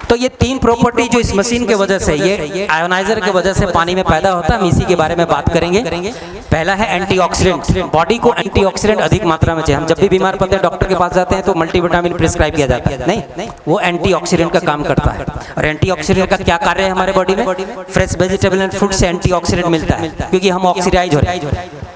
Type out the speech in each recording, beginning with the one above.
तो ये तीन प्रॉपर्टी जो इस मशीन के वजह से, ये आयोनाइजर के वजह से पानी में पैदा होता है, हम इसी के बारे में बात करेंगे। पहला है एंटीऑक्सीडेंट। बॉडी को एंटीऑक्सीडेंट अधिक मात्रा में चाहिए। हम जब भी बीमार पड़ते हैं डॉक्टर के पास जाते हैं तो मल्टीविटामिन प्रिस्क्राइब किया जाता है, नहीं, वो एंटीऑक्सीडेंट का काम करता है। और एंटीऑक्सीडेंट का क्या कार्य है हमारे बॉडी में? फ्रेश वेजिटेबल एंड फ्रूट से एंटीऑक्सीडेंट मिलता है, क्योंकि हम ऑक्सीडाइज हो रहे हैं।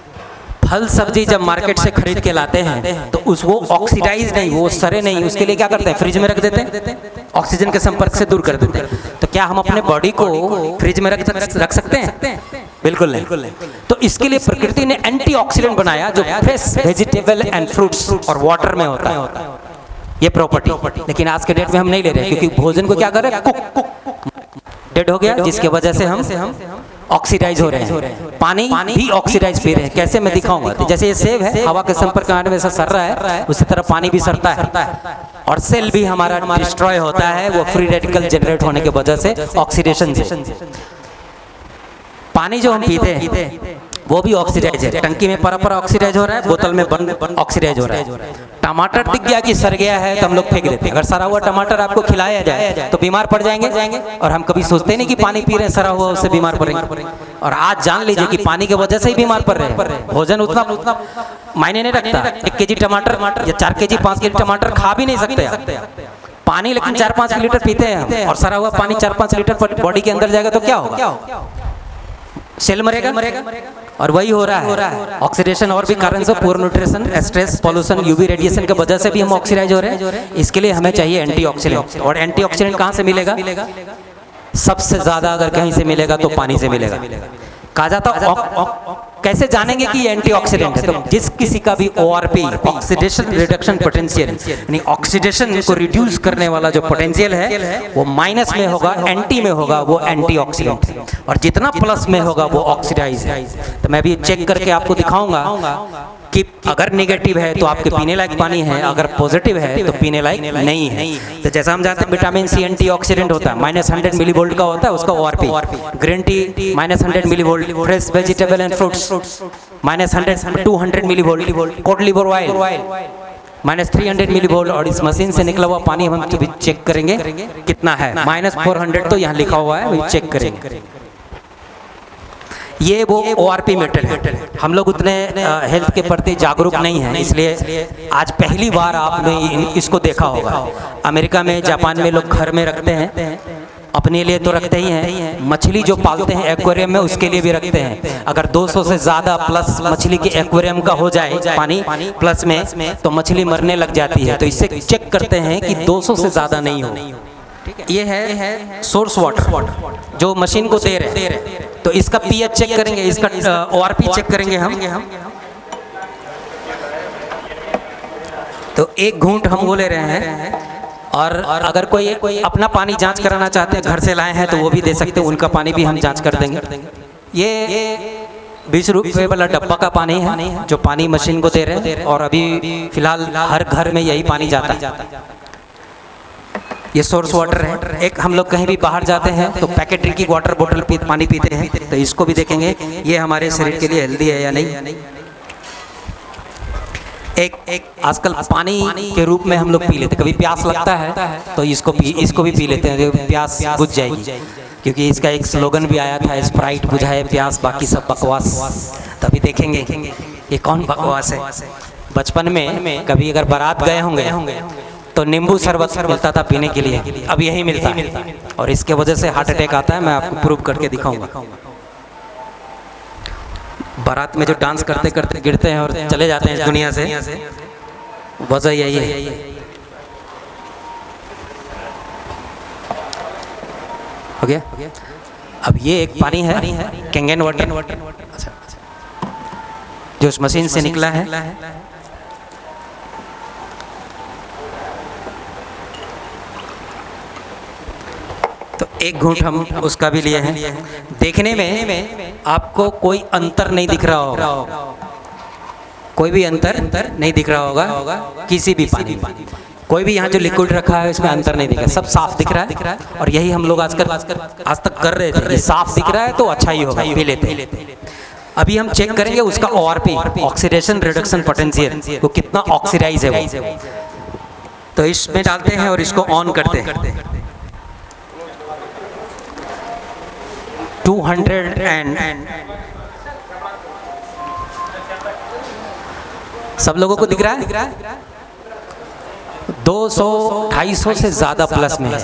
फल सब्जी जब मार्केट से खरीद के लाते हैं तो वो ऑक्सीडाइज नहीं, वो सड़े नहीं, उसके लिए क्या करते हैं? फ्रिज में रख देते हैं, ऑक्सीजन के संपर्क से दूर कर देते हैं। तो क्या हम अपने बॉडी को फ्रिज में रख सकते हैं? बिल्कुल नहीं। तो इसके लिए प्रकृति ने एंटीऑक्सीडेंट बनाया जो फ्रेश वेजिटेबल एंड फ्रूट्स और वाटर में होता है, ये प्रॉपर्टी। लेकिन आज के डेट में हम नहीं ले रहे हैं, क्योंकि भोजन को क्या कर रहे हैं? कुक डेड हो गया, जिसके वजह से हम ऑक्सीडाइज हो रहे हैं। पानी भी ऑक्सीडाइज पी रहे हैं। कैसे, मैं दिखाऊंगा। तो जैसे ये सेब है, हवा के संपर्क में आने में सड़ रहा है, उसी तरह पानी भी सड़ता है। और सेल भी हमारा डिस्ट्रॉय होता है, वो फ्री रेडिकल जनरेट होने की वजह से, ऑक्सीडेशन से। पानी जो हम पीते हैं वो भी ऑक्सीडाइज है। टंकी में पर ऑक्सीडाइज हो रहा है, बोतल में बंद ऑक्सीडाइज हो रहा है। टमाटर दिख गया कि सड़ गया है तो हम लोग फेंक देते हैं। अगर सड़ा हुआ टमाटर आपको खिलाया जाए तो बीमार पड़ जाएंगे, और हम कभी सोचते नहीं कि पानी पी रहे हैं सड़ा हुआ, उससे बीमार पड़ेंगे। और आज जान लीजिए कि पानी की वजह से ही बीमार पड़ रहे हैं। भोजन उतना मायने नहीं रखता। 1 केजी टमाटर या 4 केजी 5 केजी टमाटर खा भी नहीं सकते पानी, लेकिन 4-5 लीटर पीते हैं। और सड़ा हुआ पानी 4-5 लीटर बॉडी के अंदर जाएगा तो क्या होगा? सेल मरेगा। और वही हो रहा है ऑक्सीडेशन। और भी कारण से, poor nutrition, stress, pollution, UV radiation की वजह से भी हम ऑक्सीडाइज हो रहे हैं। इसके लिए हमें चाहिए एंटीऑक्सीडेंट। और एंटीऑक्सीडेंट कहाँ से मिलेगा? सबसे ज्यादा अगर कहीं से मिलेगा तो पानी से मिलेगा। कहा जाता कैसे जानेंगे कि ये एंटीऑक्सीडेंट है? तो जिस किसी का भी ORP, ऑक्सीडेशन रिडक्शन पोटेंशियल, यानी ऑक्सीडेशन को रिड्यूस करने वाला जो पोटेंशियल है वो माइनस में होगा, एंटी में होगा, वो एंटीऑक्सीडेंट है। और जितना प्लस में होगा वो ऑक्सीडाइज है। तो मैं भी चेक करके आपको दिखाऊंगा कि अगर नेगेटिव है तो आपके पीने लायक पानी है, अगर पॉजिटिव है तो पीने लायक नहीं है। तो जैसा हम जानते हैं विटामिन सी एंटीऑक्सीडेंट होता है, -100 मिलीवोल्ट का होता है, उसका ORP। Green tea -100 millivolt, fresh vegetable and fruits -100 200 millivolt, code liver oil -300 millivolt. और इस मशीन से निकला हुआ पानी हम चेक करेंगे कितना है, -400 तो यहाँ लिखा हुआ है, चेक करेंगे। ये वो ORP मेटल है। हम लोग उतने हेल्थ के प्रति जागरूक नहीं हैं, इसलिए आज पहली बार आपने इसको देखा होगा। अमेरिका में, जापान में लोग घर में रखते हैं, अपने लिए तो रखते ही हैं। मछली जो पालते हैं एक्वेरियम में, उसके लिए भी रखते हैं। अगर 200 से ज़्यादा प्लस मछली के एक्वेरियम का हो जाए पानी प्लस में, तो मछली मरने लग जाती है। तो इससे चेक करते हैं कि 200 से ज़्यादा नहीं हो। ये है सोर्स वाटर जो मशीन को दे रहे हैं। तो इसका pH चेक करेंगे, इसका ORP चेक करेंगे हम। तो एक घूंट हम वो ले रहे हैं। और अगर कोई अपना पानी जांच कराना चाहते हैं, घर से लाए हैं, तो वो भी दे सकते हैं। उनका पानी भी हम जांच कर देंगे। ये 20 रुपये वाला डब्बा का पानी है जो पानी मशीन को दे रहे हैं। और अभी फिलहाल हर घर में यही पानी जाता है। ये सोर्स वाटर है। एक हम लोग कहीं भी बाहर जाते हैं तो पैकेट की वाटर बोतल पानी पीते हैं, तो इसको भी देखेंगे ये हमारे शरीर के लिए हेल्दी है या नहीं। एक आजकल पानी के रूप में हम लोग पी लेते हैं। कभी प्यास लगता है तो इसको भी पी लेते हैं, प्यास बुझ जाएगी। क्योंकि इसका एक स्लोगन भी आया था, स्प्राइट बुझाए प्यास, बाकी सब बकवास। तभी देखेंगे ये कौन बकवास है। बचपन में कभी अगर बारात गए होंगे तो नींबू शरबत मिलता था पीने के लिए, अब यही मिलता है। और इसके वजह से हार्ट अटैक आता है। मैं आपको प्रूव करके दिखाऊंगा। बारात में जो डांस करते करते गिरते हैं और चले जाते हैं इस दुनिया से, वजह यही है। हो गया। अब ये एक पानी है कैंगन वाटर, जो उस मशीन से निकला है। तो एक घूंट हम उसका भी लिए हैं। देखने में आपको कोई अंतर नहीं दिख रहा होगा, कोई भी अंतर नहीं दिख रहा होगा किसी भी पानी में। कोई भी यहाँ जो लिक्विड रखा है इसमें अंतर नहीं दिख रहा, सब साफ दिख रहा है। और यही हम लोग आज तक कर रहे थे, साफ दिख रहा है तो अच्छा ही होगा, पी लेते हैं। अभी हम चेक करेंगे उसका ORP, ऑक्सीडेशन रिडक्शन पोटेंशियल, वो कितना ऑक्सीडाइज है वो। तो इसमें डालते हैं और इसको ऑन करते हैं। 200 एंड सब लोगों को दिख रहा है 200 250 से ज़्यादा प्लस में है।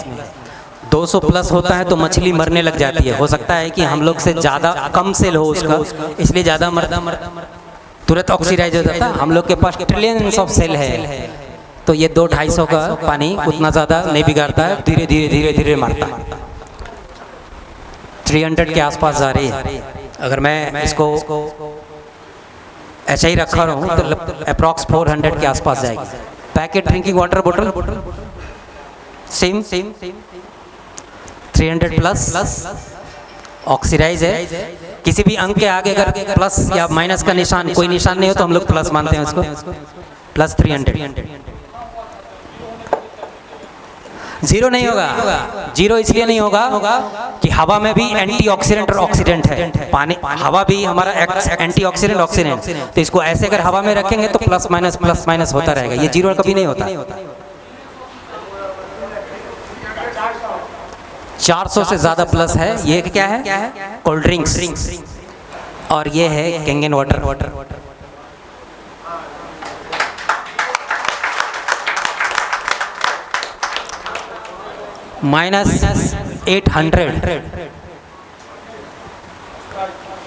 200 प्लस होता है तो मछली मरने लग जाती है। हो सकता है कि हम लोग से ज़्यादा कम सेल हो उसका, इसलिए ज़्यादा तुरंत ऑक्सीडाइज हो जाता है। हम लोग के पास ट्रिलियंस ऑफ सेल है, तो ये 200-250 का पानी उतना ज़्यादा नहीं बिगाड़ता है, धीरे धीरे धीरे धीरे मारता है। 300 के आसपास जा रही है। अगर मैं इसको ऐसा ही रखा रहूँ तो अप्रॉक्स 400 के आसपास जाएगी। पैकेट ड्रिंकिंग वाटर बोतल सेम 300 प्लस ऑक्सीडाइज है। किसी भी अंक के आगे अगर प्लस या माइनस का निशान, कोई निशान नहीं हो तो हम लोग प्लस मानते हैं उसको। प्लस 300 जीरो नहीं होगा। जीरो इसलिए नहीं होगा कि हवा में भी एंटीऑक्सीडेंट और ऑक्सीडेंट है। पानी, हवा भी हमारा एंटीऑक्सीडेंट ऑक्सीडेंट, तो इसको ऐसे अगर हवा में रखेंगे तो प्लस माइनस होता रहेगा। ये जीरो कभी नहीं होता। 400 से ज़्यादा प्लस है। ये क्या है? कोल्ड ड्रिंक्स, और ये है कैंगन वाटर। -800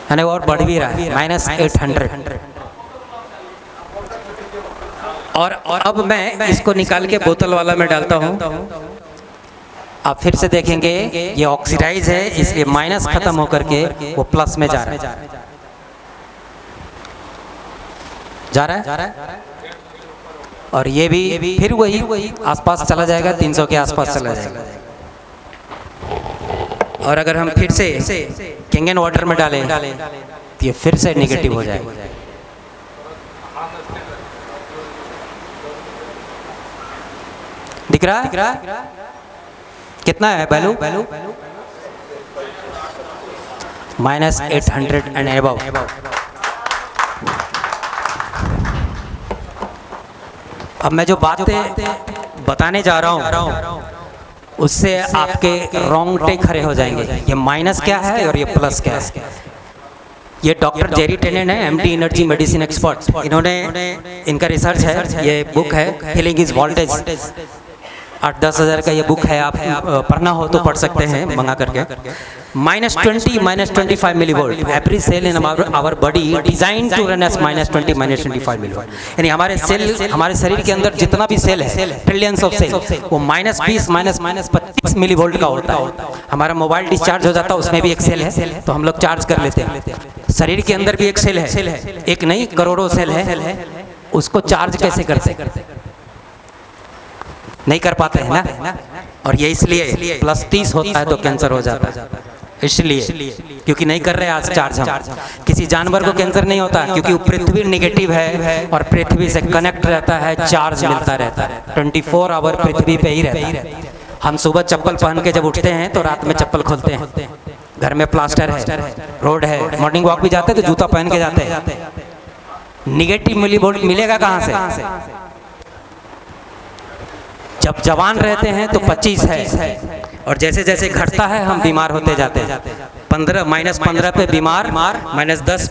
यानी और बढ़ भी रहा है। -800 और अब मैं इसको निकाल के बोतल वाला में डालता हूँ। आप फिर से देखेंगे ये ऑक्सीडाइज है, इसलिए माइनस खत्म होकर के वो प्लस में जा रहा है। और ये भी फिर वही आसपास चला जाएगा, 300 के आसपास चला जाएगा। और अगर हम फिर से कैंगन वाटर में डालें तो ये फिर से नेगेटिव हो जाएगा। दिख रहा है कितना है वैल्यू? -800 and above. अब मैं जो बातें बताने जा रहा हूँ उससे आपके रोंगटे खड़े हो जाएंगे। ये माइनस क्या है और ये प्लस क्या है। ये डॉक्टर जेरी टेनेन है, एमडी एनर्जी मेडिसिन एक्सपर्ट। इनका रिसर्च है, ये बुक है हीलिंग इज वोल्टेज। 8-10 हज़ार का ये बुक है, आप पढ़ना हो तो पढ़ सकते हैं मंगा करके। -20 -25 millivolt every cell in our body design to run as -20 -25 millivolt. यानी हमारे सेल, हमारे शरीर के अंदर जितना भी सेल है, ट्रिलियंस ऑफ सेल, वो -20 -25 मिलीवोल्ट का होता है। हमारा मोबाइल डिस्चार्ज हो जाता है, उसमें भी एक सेल है, तो हम लोग चार्ज कर लेते हैं। शरीर के अंदर भी एक सेल है, एक नहीं करोड़ों सेल है, उसको चार्ज कैसे करते? नहीं कर पाते हैं ना। और ये इसलिए +30 होता है तो कैंसर हो जाता है, इसलिए क्योंकि नहीं कर रहे आज चार्ज हम। किसी जानवर को कैंसर नहीं होता क्योंकि पृथ्वी नेगेटिव है और पृथ्वी से कनेक्ट रहता है, चार्ज मिलता रहता है। 24 आवर पृथ्वी पे ही रहता है। हम सुबह चप्पल पहन के जब उठते हैं तो रात में चप्पल खोलते हैं। घर में प्लास्टर है, रोड है, मॉर्निंग वॉक भी जाते हैं तो जूता पहन के जाते हैं। निगेटिव मिलीवोल्ट मिलेगा कहाँ से? जब जवान रहते हैं तो 25 है, और जैसे जैसे घटता है हम बीमार होते जाते हैं। -15 पे बीमार, -10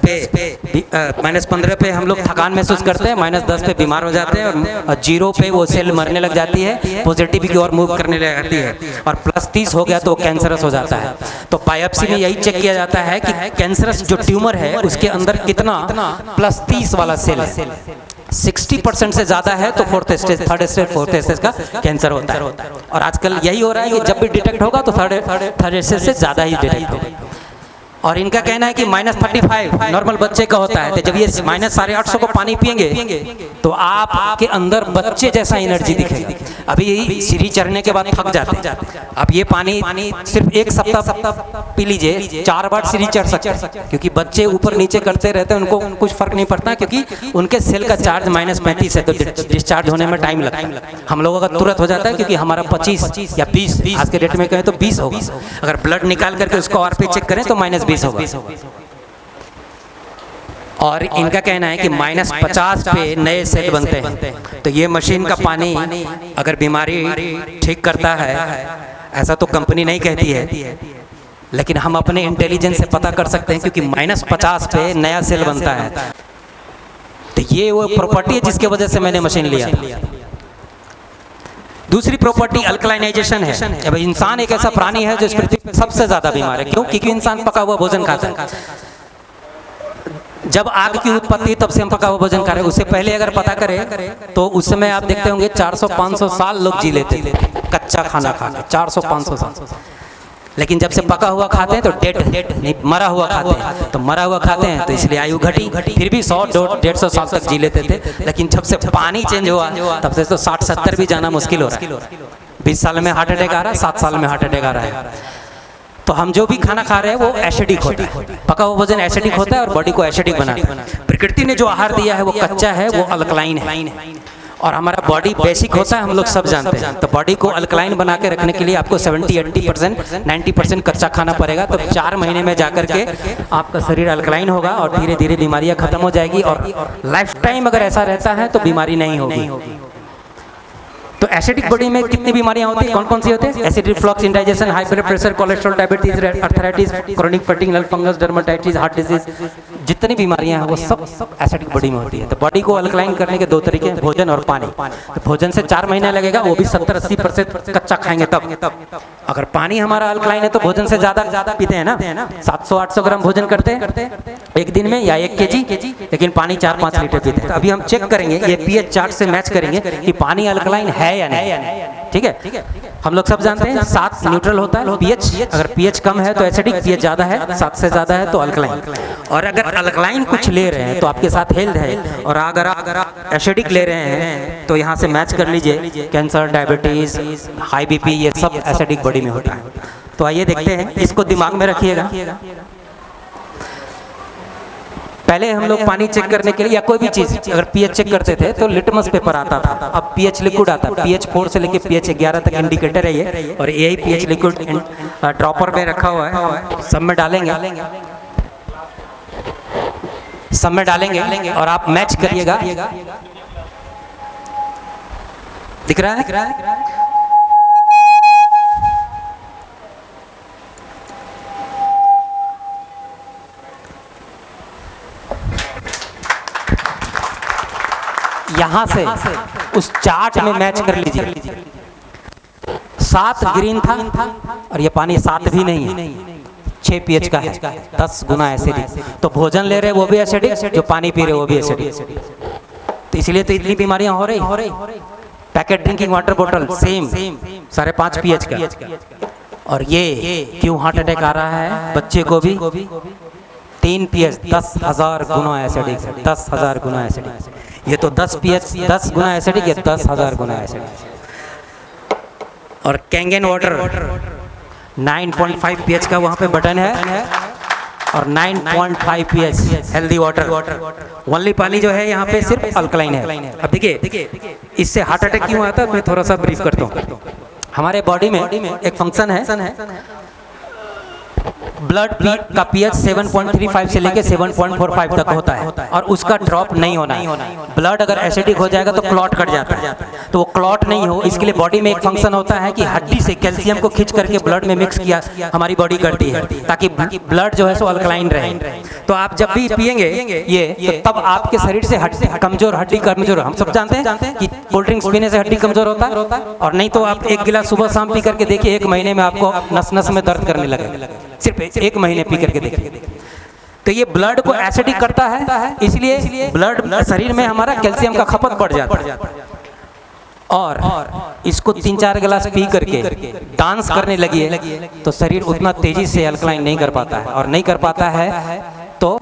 पे हम लोग थकान महसूस करते हैं, -10 पे बीमार हो जाते हैं, और 0 पे वो सेल मरने लग जाती है, पॉजिटिव की ओर मूव करने लग जाती है, और +30 हो गया तो कैंसरस हो जाता है। तो बायोप्सी में यही चेक किया जाता है कि कैंसरस जो ट्यूमर है उसके अंदर कितना +30 वाला सेल है। 60% से ज़्यादा है तो 4th stage, 3rd stage, 4th stage का कैंसर होता है। और आजकल यही हो रहा है कि जब भी डिटेक्ट होगा तो 3rd स्टेज से ज़्यादा ही डिटेक्ट होगा। और इनका कहना है कि -35 नॉर्मल बच्चे का होता है। तो जब ये -850 को पानी पिएंगे तो आपके अंदर बच्चे जैसा एनर्जी दिखेगा। अभी सीढ़ी चढ़ने के बाद थक जाते हैं, अब ये पानी सिर्फ 1 सप्ताह पी लीजिए, 4 बार सीढ़ी चढ़ सकते हैं, क्योंकि बच्चे ऊपर नीचे करते रहते हैं, उनको कुछ फर्क नहीं पड़ता, क्योंकि उनके सेल का चार्ज -35 है, तो डिस्चार्ज होने में टाइम लगता है। हम लोगों का तुरंत हो जाता है, क्योंकि हमारा 25 या 20 आज के डेट में कहें तो 20 होगा। अगर ब्लड निकाल करके उसको आरपी चेक करें तो -20 होगा। और इनका कहना है कि -50 पे नए सेल बनते हैं। तो ये मशीन का पानी अगर बीमारी ठीक करता है, ऐसा तो कंपनी नहीं कहती है, लेकिन हम अपने इंटेलिजेंस से पता कर सकते हैं क्योंकि -50 पे नया सेल बनता है। तो ये वो प्रॉपर्टी है जिसके वजह से मैंने मशीन लिया। दूसरी प्रॉपर्टी अल्कलाइनाइजेशन है। अब इंसान एक ऐसा प्राणी है जो इस पृथ्वी पर सबसे ज्यादा बीमार है। क्यों? क्योंकि इंसान पका हुआ भोजन खाता है। जब आग की उत्पत्ति तब से हम पका हुआ भोजन खा रहे हैं। उससे पहले अगर पता करें तो उस समय आप देखते होंगे 400-500 साल लोग जी लेते थे कच्चा खाना खा के, 400-500 साल। लेकिन जब से पका हुआ खाते हैं तो डेड नहीं, मरा हुआ खाते हैं। तो मरा हुआ खाते हैं तो इसलिए आयु घटी। फिर भी 100-150 साल तक जी लेते थे। लेकिन जब से पानी चेंज हुआ तब से तो 60-70 भी जाना मुश्किल हो रहा है। 20 साल में हार्ट अटैक आ रहा है, 7 साल में हार्ट अटैक आ रहा है। तो हम जो भी खाना खा रहे हैं वो एसिडिक होता है। पका हुआ भोजन एसिडिक होता है और बॉडी को एसिडिक बनाता है। प्रकृति ने जो आहार दिया है वो कच्चा है, वो अल्कलाइन है। और हमारा बॉडी बेसिक होता है, हम लोग सब जानते हैं। तो बॉडी को अल्कलाइन बना के रखने के लिए आपको 70-80%, 90% कच्चा खाना पड़ेगा। तो 4 महीने में जाकर के आपका शरीर अल्कलाइन होगा और धीरे धीरे बीमारियां खत्म हो जाएगी। और लाइफ टाइम अगर ऐसा रहता है तो बीमारी नहीं होगी। तो एसिडिक बॉडी में कितनी बीमारियां होती हैं? कौन कौन सी होती है? Acid reflux, indigestion, high blood pressure, cholesterol, diabetes, arthritis, chronic fatigue, fungus, dermatitis, heart disease, जितनी बीमारियां हैं वो सब एसिडिक बॉडी में होती है। तो बॉडी को अल्कलाइन करने के 2 तरीके हैं, भोजन और पानी। तो भोजन से 4 महीना लगेगा, वो भी 70-80% कच्चा खाएंगे तब। अगर पानी हमारा अल्कलाइन है तो भोजन से ज्यादा पीते हैं ना, 700-800 ग्राम भोजन करते हैं एक दिन में या 1 kg, लेकिन पानी 4-5 लीटर पीते हैं। तो अभी हम चेक करेंगे, ये pH चार्ट से मैच करेंगे कि पानी अल्कलाइन है या नहीं। ठीक है, हम लोग सब जानते हैं 7 न्यूट्रल होता है pH। अगर pH कम है तो एसिडिक, pH ज्यादा है 7 से ज्यादा है तो अल्कलाइन। और अगर अल्कलाइन कुछ ले रहे हैं तो आपके साथ हेल्थ है, और अगर आप एसिडिक ले रहे हैं तो यहाँ से मैच कर लीजिए, कैंसर, डायबिटीज, हाई बीपी, ये सब एसिडिक बॉडी में होता है। तो आइए देखते हैं, इसको दिमाग में रखिएगा। पहले हम लोग पानी चेक करने के लिए या कोई भी चीज अगर pH चेक करते थे तो लिटमस पेपर आता था। अब pH लिक्विड आता है, pH 4 से लेके pH 11 तक इंडिकेटर है ये। और यही pH लिक्विड ड्रॉपर में रखा हुआ है, सब में डालेंगे और आप मैच करिएगा। दिख रहा है? यहां से उस चार्ट में मैच कर लीजिए। 7 ग्रीन था और ये पानी 7 भी नहीं है, 6 pH का है, 10 गुना एसिडिक। तो भोजन ले रहे वो भी एसिडिक, जो पानी पी रहे वो भी एसिडिक। तो इसलिए तो इतनी बीमारियां हो रही। पैकेट ड्रिंकिंग वाटर बोतल सेम 5.5 pH का। और ये क्यों हार्ट अटैक आ रहा है बच्चे को भी? 3 pH 10,000 गुना एसिडिक, 10,000 गुना एसिडिक। ये तो 10 pH 10 गुना एसिडिक, ये 10,000 गुना एसिडिक। और कैंगन वाटर 9.5 pH का वहाँ पे बटन है और 9.5 pH हेल्दी वाटर। ओनली पानी जो है यहाँ पे सिर्फ अल्कलाइन है। अब देखिए इससे हार्ट अटैक क्यों आता है मैं थोड़ा सा ब्रीफ करता हूँ। हमारे बॉडी में एक फंक्शन है, ब्लड का pH 7.35 से लेके 7.45 तक होता है और उसका ड्रॉप नहीं होना है। ब्लड अगर एसिडिक हो जाएगा तो क्लॉट कट जाता है, तो वो क्लॉट नहीं हो इसके लिए बॉडी में एक फंक्शन होता है कि हड्डी से कैल्शियम को खींच करके ब्लड में मिक्स किया हमारी बॉडी करती है ताकि ब्लड जो है सो अल्कलाइन रहे। तो आप जब भी पियेंगे ये तो तब आपके शरीर से हड्डी कमजोर हम सब जानते हैं कि कोल्ड ड्रिंक्स पीने से हड्डी कमजोर होता है। और नहीं तो आप 1 गिलास सुबह शाम पी करके देखिए, 1 महीने में आपको नस नस में दर्द करने लगे, सिर्फ 1 महीने पी करके देखिए। तो ये ब्लड को एसिडिक करता है, इसलिए ब्लड शरीर में हमारा कैल्शियम का खपत बढ़ जाता है। और इसको 3-4 गिलास पी करके डांस करने लगी तो शरीर उतना तेजी से अल्कलाइन नहीं कर पाता है, और नहीं कर पाता है तो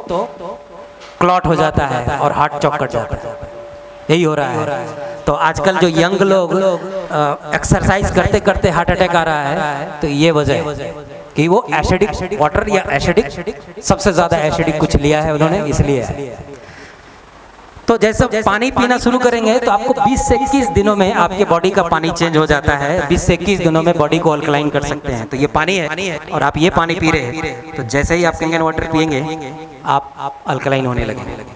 क्लॉट हो जाता है और हार्ट चौक कट जाता है। यही हो रहा है। तो आजकल जो यंग लोग एक्सरसाइज करते करते हार्ट अटैक आ रहा है, तो ये वजह है कि वो एसिडिक वाटर या एसिडिक सबसे ज्यादा एसिडिक कुछ लिया है उन्होंने, इसलिए। तो जैसे पानी पीना शुरू करेंगे तो आपको 20 से 21 दिनों में आपके बॉडी का पानी चेंज हो जाता है। 20 से 21 दिनों में बॉडी को अल्कलाइन कर सकते हैं। तो ये पानी है और आप ये पानी पी रहे हैं, तो जैसे ही आप कैंगन वाटर पियेंगे आप अल्कलाइन होने लगेंगे।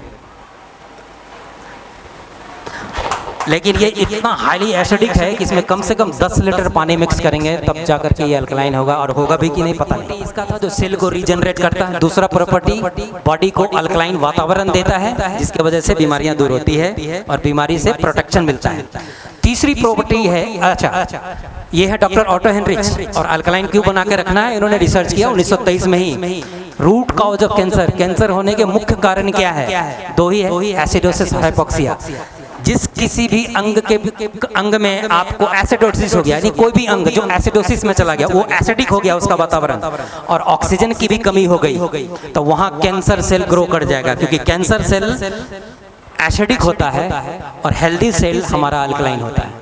लेकिन ये इतना हाईली एसिडिक है कि इसमें कम से कम 10 लीटर पानी मिक्स करेंगे तब जा करके ये अल्कलाइन होगा, और होगा भी कि नहीं पता नहीं। इसका था जो सेल को रीजनरेट करता है। दूसरा प्रॉपर्टी, बॉडी को अल्कलाइन वातावरण देता है जिसकी वजह से बीमारियां दूर होती है और बीमारी से प्रोटेक्शन मिलता है। तीसरी प्रॉपर्टी है, अच्छा ये है डॉक्टर ऑटो हेनरिच, और अल्कलाइन क्यों बना के रखना है इन्होंने रिसर्च किया 1923 में ही। Root cause of cancer, cancer होने के मुख्य कारण क्या है? दो ही है, एसिडोसिस और हाइपोक्सिया। जिस किसी भी अंग में आपको एसिडोसिस हो गया, यानी कोई भी अंग जो एसिडोसिस में चला गया, वो एसिडिक हो गया उसका वातावरण और ऑक्सीजन की भी कमी हो गई, तो वहां कैंसर सेल ग्रो कर जाएगा, क्योंकि कैंसर सेल एसिडिक होता है और हेल्दी सेल हमारा अल्कलाइन होता है।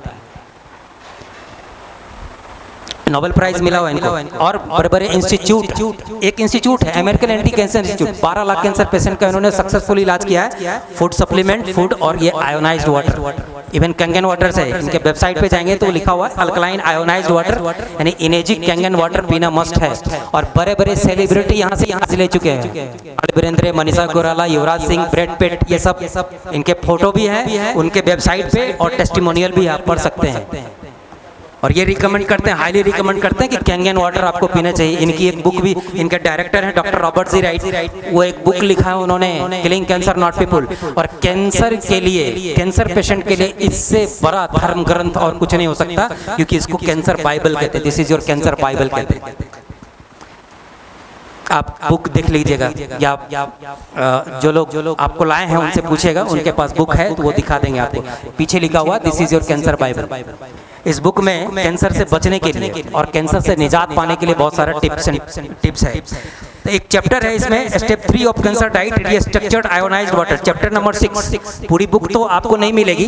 नोबेल प्राइज मिला हुआ इनको। और बड़े बड़े इंस्टीट्यूट, एक इंस्टीट्यूट है American anti cancer institute, 12 lakh cancer patient का इन्होंने सक्सेसफुल इलाज किया है। फूड सप्लीमेंट, फूड और ये ionised water, even Kangen water से इनके वेबसाइट पे जाएंगे तो लिखा हुआ है अल्कलाइन आयोनाइज्ड वाटर, यानी इनेजिक कैंगन वाटर पीना मस्ट है। और बड़े बड़े सेलिब्रिटी यहाँ से ले चुके हैं, वीरेंद्र, मनीषा कोइराला, युवराज सिंह, ब्रैड पिट, ये सब इनके फोटो भी है उनके वेबसाइट पे और टेस्टिमोनियल भी आप पढ़ सकते हैं। और ये रिकमेंड करते हैं, हाईली रिकमेंड करते हैं कि कैंगन वाटर आपको पीना चाहिए। इनकी एक बुक भी, इनके डायरेक्टर हैं डॉक्टर रॉबर्ट जी राइट, वो एक बुक लिखा है उन्होंने, किलिंग कैंसर नॉट पीपल। और कैंसर के लिए, कैंसर पेशेंट के लिए इससे बड़ा धर्म ग्रंथ और कुछ नहीं हो सकता, क्योंकि इसको कैंसर बाइबल कहते हैं। This is your cancer Bible कहते हैं। आप बुक देख लीजिएगा, या जो लोग आपको लाए हैं उनसे पूछेगा, उनके पास बुक है तो वो दिखा देंगे आपको। पीछे लिखा हुआ this is your cancer Bible. इस बुक में कैंसर से बचने के लिए और कैंसर से निजात पाने के लिए बहुत सारा टिप्स है। तो एक चैप्टर है इसमें, स्टेप 3 ऑफ कैंसर डाइट, ये structured ionised water, chapter number 6। पूरी बुक तो आपको नहीं मिलेगी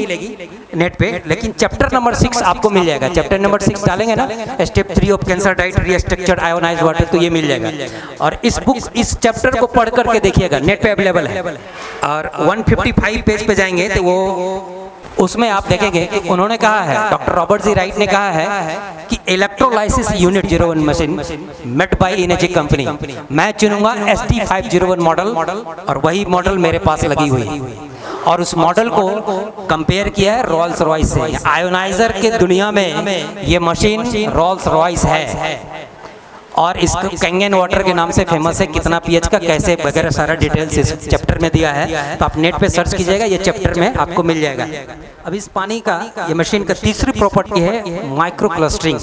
नेट पे, लेकिन चैप्टर नंबर 6 आपको मिल जाएगा। चैप्टर नंबर 6 डालेंगे ना, स्टेप 3 ऑफ कैंसर डाइट, ये स्ट्रक्चर्ड आयोनाइज्ड वाटर, तो ये मिल जाएगा। और इस बुक, इस चैप्टर को पढ़ करके देखिएगा, नेट पे अवेलेबल है। और 155 पेज पे जाएंगे तो वो उसमें आप देखेंगे कि उन्होंने कहा है, डॉक्टर रॉबर्ट जी राइट ने कहा है कि electrolysis unit 01 machine made by इनेजिक company, मैं चुनूंगा ST501 मॉडल, और वही मॉडल मेरे पास लगी हुई है। और उस मॉडल को कंपेयर किया है रोल्स रॉयस से। आयोनाइजर के दुनिया में ये मशीन रोल्स रॉयस है, और इसको कैंगन वाटर के नाम से फेमस है। कितना पीएच का, कैसे वगैरह सारा डिटेल्स इस चैप्टर में दिया है, तो आप नेट पे सर्च कीजिएगा, ये चैप्टर में आपको मिल जाएगा। अब इस पानी का, ये मशीन का तीसरी प्रॉपर्टी है माइक्रो क्लस्टरिंग,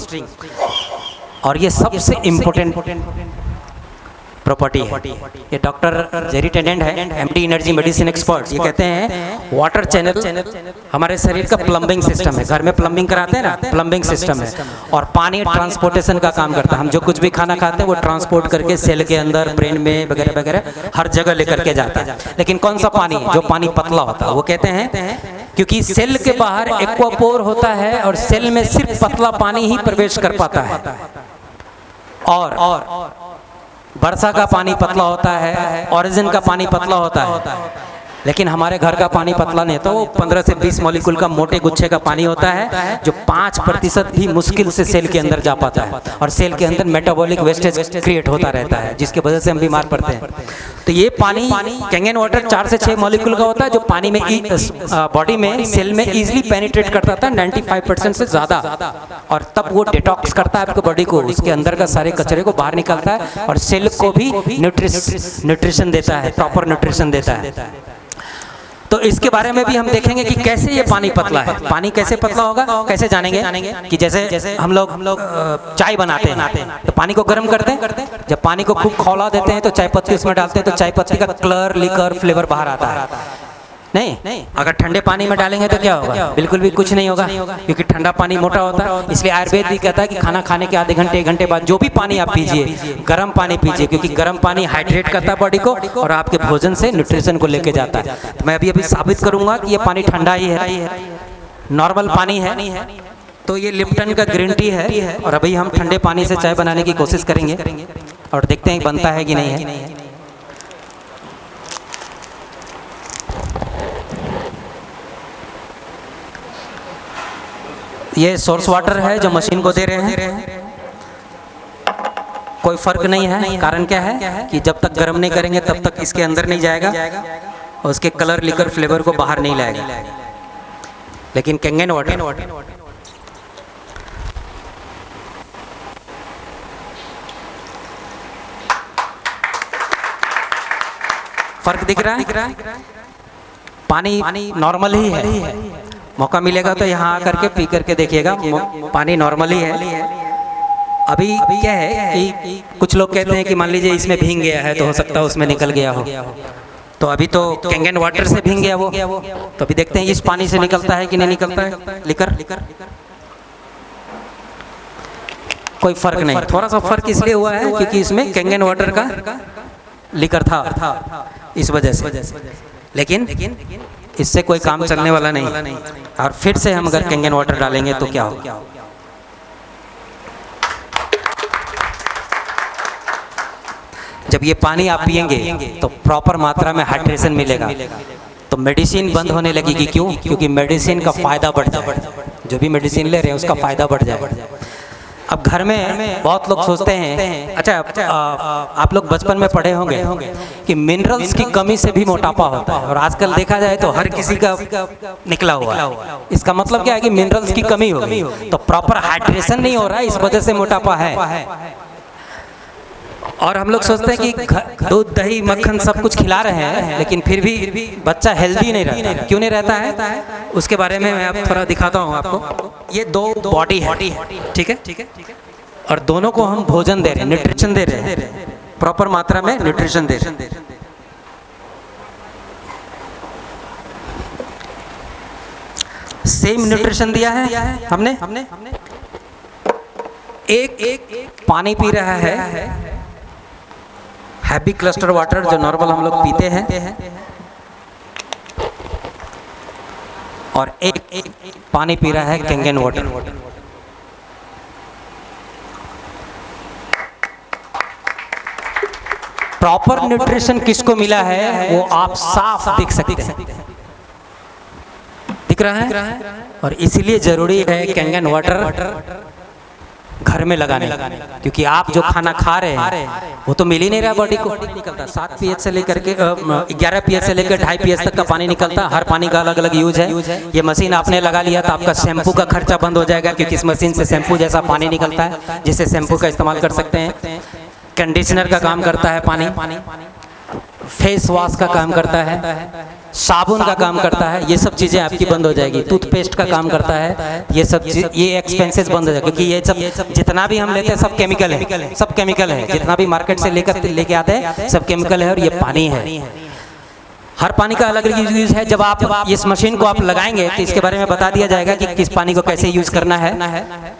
और ये सबसे इम्पोर्टेंट प्रॉपर्टी है। ये डॉक्टर जेरी टेंडेंट है, MD एनर्जी मेडिसिन एक्सपर्ट। ये कहते हैं वाटर चैनल हमारे शरीर का प्लम्बिंग सिस्टम है। घर में प्लम्बिंग कराते हैं ना, प्लम्बिंग सिस्टम है। और पानी ट्रांसपोर्टेशन का काम करता है। हम जो कुछ भी खाना खाते हैं वो ट्रांसपोर्ट करके सेल के अंदर, ब्रेन में वगैरह वगैरह हर जगह लेकर के जाता है। लेकिन कौन सा पानी? जो पानी पतला होता है। वो कहते हैं क्योंकि सेल के बाहर एक्वापोर होता है और सेल में सिर्फ पतला पानी ही प्रवेश कर पाता है, और वर्षा का पानी पतला होता है, ऑरिजिन का पानी पतला होता है। लेकिन हमारे घर का पानी पतला नहीं होता, वो 15 से 20 मॉलिक्यूल का मोटे गुच्छे का पानी होता है, जो 5% भी मुश्किल से सेल के अंदर जा पाता है, और सेल के अंदर मेटाबॉलिक वेस्टेज क्रिएट होता रहता है, जिसकी वजह से हम बीमार पड़ते हैं। तो ये पानी कैंगन वाटर 4 से 6 मॉलिक्यूल का होता है, जो पानी में बॉडी में, सेल में इजीली पेनिट्रेट करता था 95% से ज़्यादा, और तब वो डिटॉक्स करता है आपकी बॉडी को, उसके अंदर का सारे कचरे को बाहर निकालता है, और सेल को भी न्यूट्रिशन देता है, प्रॉपर न्यूट्रिशन देता है। तो इसके बारे में भी हम देखेंगे कि कैसे ये पानी पतला है। पानी कैसे पतला होगा, कैसे जानेंगे? कि जैसे हम लोग चाय बनाते हैं तो पानी को गर्म करते हैं, जब पानी को खूब खौला देते हैं तो चाय पत्ती उसमें डालते हैं, तो चाय पत्ती का कलर, लिकर, फ्लेवर बाहर आता है। नहीं, अगर ठंडे पानी में डालेंगे तो क्या होगा? बिल्कुल भी कुछ नहीं होगा, क्योंकि ठंडा पानी मोटा होता है। इसलिए आयुर्वेद भी कहता है कि खाना खाने के आधे घंटे 1 घंटे बाद जो भी पानी आप पीजिए, गर्म पानी पीजिए, क्योंकि गर्म पानी हाइड्रेट करता है बॉडी को और आपके भोजन से न्यूट्रिशन को लेके जाता है। तो मैं अभी साबित करूंगा कि ये पानी ठंडा ही है, नॉर्मल पानी है। तो ये लिप्टन का ग्रीन टी है, और अभी हम ठंडे पानी से चाय बनाने की कोशिश करेंगे और देखते हैं बनता है कि नहीं है। ये सोर्स वाटर है जो मशीन को दे रहे हैं, कोई फर्क नहीं है। कारण क्या है कि जब तक गर्म नहीं करेंगे तब तक इसके अंदर नहीं जाएगा और उसके कलर, लिकर, फ्लेवर को बाहर नहीं लाएगा। लेकिन कैंगन वाटर फर्क दिख रहा है। पानी नॉर्मल ही है, मौका मिलेगा तो यहाँ आकर के पी करके देखिएगा, पानी नॉर्मल ही है। अभी क्या है कि कुछ लोग कहते हैं कि मान लीजिए इसमें भीग गया है तो हो सकता है उसमें निकल गया हो, तो अभी तो कैंगन वाटर से भीग गया वो, तो अभी देखते हैं इस पानी से निकलता है कि नहीं निकलता है लिकर। कोई फर्क नहीं, थोड़ा सा फर्क इसलिए हुआ है क्योंकि इसमें कैंगन वाटर का लिकर था, इस वजह से। लेकिन इससे कोई काम चलने वाला नहीं। और फिर से हम अगर कैंगन वाटर डालेंगे तो क्या होगा। जब ये पानी आप पिएंगे तो प्रॉपर मात्रा में हाइड्रेशन मिलेगा, तो मेडिसिन बंद होने लगेगी। क्यों? क्योंकि मेडिसिन का फायदा बढ़ जाए, जो भी मेडिसिन ले रहे हैं उसका फायदा बढ़ जाए। अब घर में बहुत लोग सोचते हैं, अच्छा आप लोग बचपन में पढ़े होंगे कि मिनरल्स की कमी से भी मोटापा होता है, और आजकल देखा जाए तो हर किसी का निकला हुआ है। इसका मतलब क्या है कि मिनरल्स की कमी होगी, तो प्रॉपर हाइड्रेशन नहीं हो रहा है, इस वजह से मोटापा है। और हम लोग सोचते हैं कि दूध दही मक्खन सब कुछ खिला रहे हैं, लेकिन फिर भी बच्चा हेल्दी नहीं रहता। क्यों नहीं रहता है, उसके बारे में मैं अब थोड़ा दिखाता हूँ आपको। ये दो बॉडी है, ठीक है, और दोनों को हम भोजन दे रहे हैं, न्यूट्रिशन दे रहे हैं, प्रॉपर मात्रा में न्यूट्रिशन दे रहे हैं। सेम न्यूट्रिशन दिया है हमने। एक पानी पी रहा है हैप्पी क्लस्टर वाटर, जो नॉर्मल हम लोग पीते हैं, और एक पानी पी रहा है कैंगन वाटर। प्रॉपर न्यूट्रिशन किसको मिला है वो आप साफ देख सकते हैं, दिख रहा है। और इसीलिए जरूरी है कैंगन वाटर घर में लगाने, क्योंकि आप जो खाना खा रहे हैं वो तो मिल ही नहीं रहा बॉडी को। निकलता 7 pH से लेकर के 11 pH से लेकर 2.5 pH तक का पानी निकलता है। हर पानी का अलग अलग यूज है। ये मशीन आपने लगा लिया तो आपका शैम्पू का खर्चा बंद हो जाएगा, क्योंकि इस मशीन से शैम्पू जैसा पानी निकलता है, जिससे शैम्पू का इस्तेमाल कर सकते हैं। कंडीशनर का काम करता है पानी, फेस वॉश का काम करता है, साबुन का काम करता है। ये सब चीज़ें आपकी बंद हो जाएगी। टूथपेस्ट का काम करता है। ये सब ये एक्सपेंसेस बंद हो जाएगा, क्योंकि ये सब जितना भी हम लेते हैं सब केमिकल है, सब केमिकल है। जितना भी मार्केट से लेके आते हैं सब केमिकल है, और ये पानी है। हर पानी का अलग अलग यूज है। जब आप इस मशीन को आप लगाएंगे तो इसके बारे में बता दिया जाएगा कि किस पानी को कैसे यूज करना है।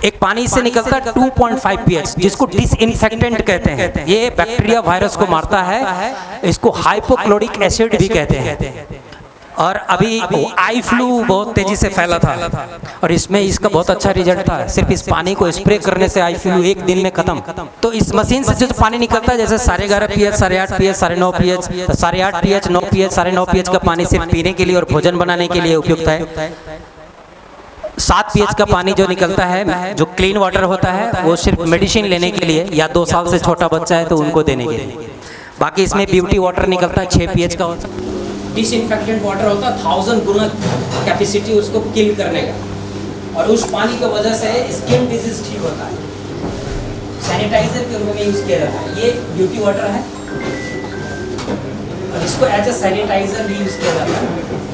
एक पानी से निकलता है 2.5 pH, जिसको डिसइंफेक्टेंट कहते हैं। ये बैक्टीरिया वायरस को मारता है। इसको हाइपोक्लोरिक एसिड भी कहते हैं। और अभी आई फ्लू बहुत तेजी से फैला था, और इसमें इसका बहुत अच्छा रिजल्ट था। सिर्फ इस पानी को स्प्रे करने से आई फ्लू 1 दिन में खत्म। तो इस मशीन से जो पानी निकलता है, जैसे 11.5 pH, 8.5 pH, 9.5 pH, 8.5 pH, 9 pH, 9.5 pH का पानी सिर्फ पीने के लिए और भोजन बनाने के लिए उपयुक्त है। 7 pH का पानी जो निकलता है, जो क्लीन वाटर होता है, वो सिर्फ मेडिसिन लेने के लिए, या 2 साल से छोटा बच्चा है तो उनको देने के लिए। बाकी इसमें ब्यूटी वाटर निकलता है 6 pH का होता है। डिसइंफेक्टेंट वाटर होता है 1000 गुना कैपेसिटी उसको किल करने का, और उस पानी की वजह से स्किन डिजीज ठीक होता है। सैनिटाइजर के रूप में यूज किया जाता है। ये ब्यूटी वाटर है, और इसको एज ए सैनिटाइजर भी यूज किया जाता है।